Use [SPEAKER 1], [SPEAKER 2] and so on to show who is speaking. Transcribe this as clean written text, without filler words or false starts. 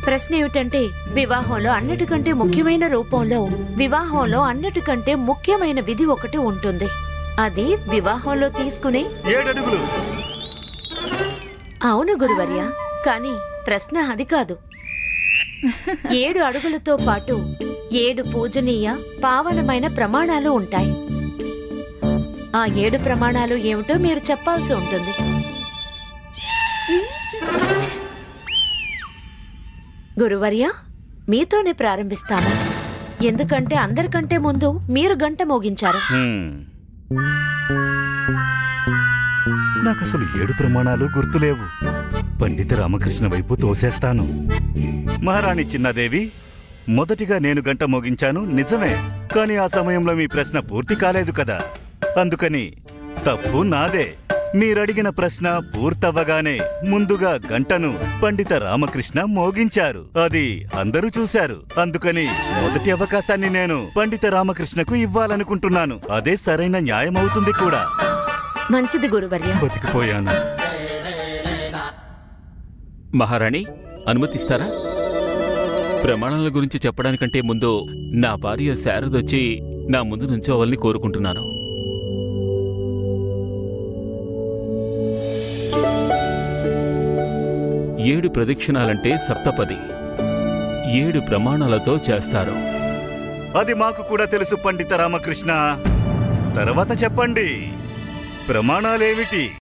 [SPEAKER 1] ప్రశ్న ఏమిటంటే వివాహంలో అన్నిటికంటే ముఖ్యమైన రూపంలో వివాహంలో అన్నిటికంటే ముఖ్యమైన విధి ఒకటి ఉంటుంది. అది వివాహంలో తీసుకునే
[SPEAKER 2] 7 అడుగులు.
[SPEAKER 1] అవును గురువర్య, కానీ ప్రశ్న అది కాదు. 7 అడుగులతో పాటు 7 పూజనీయ పావనమైన ప్రమాణాలు ఉంటాయి. ఆ 7 ప్రమాణాలు ఏమిటో మీరు చెప్పాల్సి ఉంటుంది. గురువర్య, మీతోనే ప్రారంభిస్తాను. ఎందుకంటే అందరికంటే ముందు మీరు గంట మోగించారు.
[SPEAKER 2] నాకసలు 7 ప్రమాణాలు గుర్తులేవు. పండిత రామకృష్ణ వైపు తోసేస్తాను. మహారాణి చిన్నాదేవి, మొదటిగా నేను గంట మోగించాను నిజమే, కానీ ఆ సమయంలో మీ ప్రశ్న పూర్తి కాలేదు కదా. అందుకని తప్పు నాదే. మీరడిగిన ప్రశ్న పూర్తవ్వగానే ముందుగా గంటను పండిత రామకృష్ణ మోగించారు. అది అందరూ చూశారు. అందుకని మొదటి అవకాశాన్ని నేను పండిత రామకృష్ణకు ఇవ్వాలనుకుంటున్నాను. అదే సరైన న్యాయం అవుతుంది కూడా.
[SPEAKER 1] మంచిది గురువర్య.
[SPEAKER 2] బతికిపోయాను.
[SPEAKER 3] మహారాణి, అనుమతిస్తారా? ప్రమాణాల గురించి చెప్పడానికంటే ముందు నా భార్య శారదొచ్చి నా ముందు నుంచోవాలని కోరుకుంటున్నాను. ఏడు ప్రదక్షిణాలంటే సప్తపది. 7 ప్రమాణాలతో చేస్తారు.
[SPEAKER 2] అది మాకు కూడా తెలుసు పండిత రామకృష్ణ. తర్వాత చెప్పండి, ప్రమాణాలేమిటి?